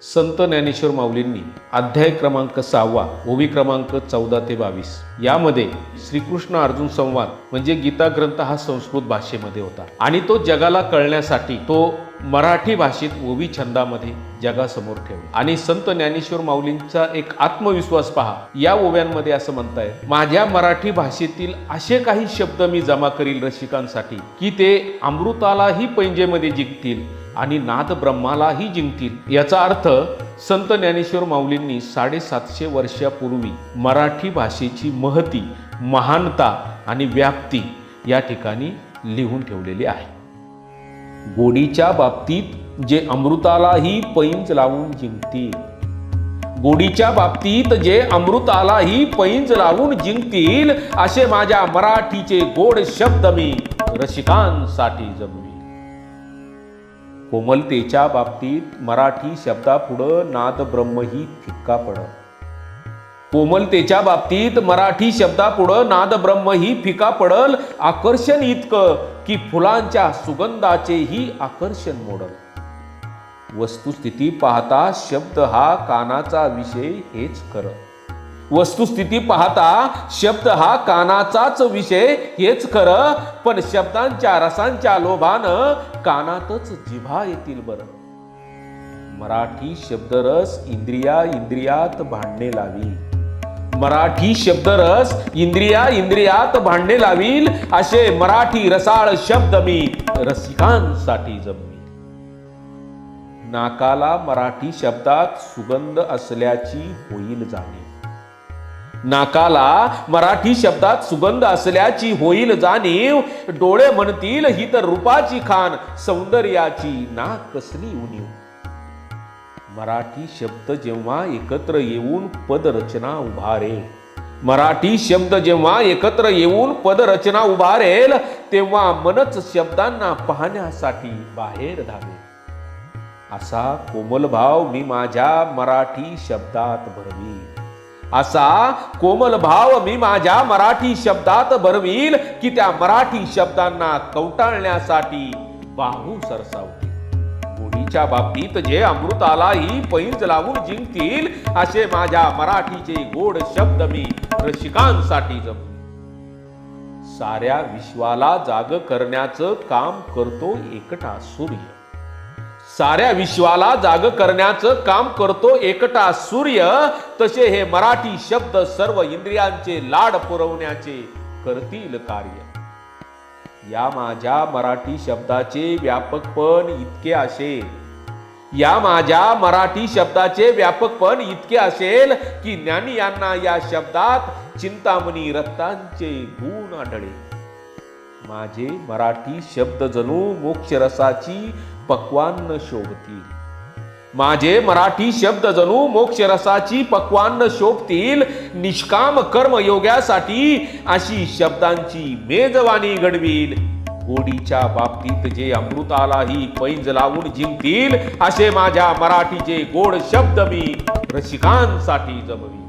संत ज्ञानेश्वर माऊलींनी अध्याय क्रमांक 6 ओवी क्रमांक 14 ते 22 यामध्ये श्रीकृष्ण अर्जुन संवाद म्हणजे गीता ग्रंथ हा संस्कृत भाषेमध्ये होता आणि तो जगाला कळण्यासाठी तो मराठी भाषेत ओवी छंदामध्ये जगासमोर ठेवला। आणि संत ज्ञानेश्वर माऊलींचा एक आत्मविश्वास पहा, या ओव्यांमध्ये असं म्हणताय, माझ्या मराठी भाषेतील असे काही शब्द मी जमा करील रसिकांसाठी की ते अमृतालाही पैंजेमध्ये जिंकतील आणि नाद ब्रह्मालाही जिंकतील। याचा अर्थ संत ज्ञानेश्वर माऊलींनी 750 वर्षापूर्वी मराठी भाषेची महती, महानता आणि व्याप्ती या ठिकाणी लिहून ठेवलेली आहे। गोडीच्या बाबतीत जे अमृतालाही पैंज लावून जिंकतील, गोडीच्या बाबतीत जे अमृतालाही पैंज लावून जिंकतील, असे माझ्या मराठीचे गोड शब्द मी रसिकांसाठी जमवी। कोमलतेच्या बाबतीत मराठी शब्दापुढं नाद ब्रह्मही फिक्का पडत, कोमलतेच्या बाबतीत मराठी शब्दापुढं नाद ब्रह्मही फिका पडल। आकर्षण इतकं की फुलांच्या सुगंधाचेही आकर्षण मोडल। वस्तुस्थिती पाहता शब्द हा कानाचा विषय हेच खरं, वस्तुस्थिती पाहता शब्द हा कानाचाच विषय हेच खरं, पण शब्दांच्या रसांच्या लोभानं कानातच जिभा येतील बरं। मराठी शब्दरस इंद्रियात भांडणे लावी, मराठी शब्दरस इंद्रियात भांडणे लावील, असे मराठी रसाळ शब्द मी रसिकांसाठी जमवी। नाकाला मराठी शब्दात सुगंध असल्याची होईल जाणीव, नाकाला मराठी शब्दात सुगंध असल्याची होईल जाणीव। डोळे म्हणतील ही तर रूपाची खान, सौंदर्याची नाक कसली उणीव। मराठी शब्द जेव्हा एकत्र येऊन पदरचना उभारेल, मराठी शब्द जेव्हा एकत्र येऊन पदरचना उभारेल, तेव्हा मनच शब्दांना पाहण्यासाठी बाहेर धावेल। असा कोमल भाव मी माझ्या मराठी शब्दात भरवी, असा कोमल भाव मी माझ्या मराठी शब्दात भरवील की त्या मराठी शब्दांना कवटाळण्यासाठी बाहू सरसावतील। गोडीच्या बाबतीत जे अमृतालाही पैंज लावून जिंकतील, असे माझ्या मराठीचे गोड शब्द मी रसिकांसाठी जमवी। साऱ्या विश्वाला जाग करण्याचं काम करतो एकटा सूर्य, साऱ्या विश्वाला जाग करण्याचं काम करतो एकटा सूर्य, तसे हे मराठी शब्द सर्व इंद्रियांचे लाड पुरवण्याचे करतील कार्य। या माझ्या मराठी शब्दाचे व्यापकपण इतके असेल, या माझ्या मराठी शब्दाचे व्यापकपण इतके असेल की ज्ञानी यांना या शब्दात चिंतामणी रत्नांचे गुण आढळे। माझे मराठी शब्द जणू मोक्षरसाची पक्वान्न शोभतील, माझे मराठी शब्द जणू मोक्षरसाची पक्वान्न शोभतील। निष्काम कर्मयोगासाठी अशी शब्दांची मेजवानी घडवील। गोडीच्या बाबतीत जे अमृतालाही पैंज लावून जिंकतील, असे माझ्या मराठीचे गोड शब्द मी रसिकांसाठी जमवी।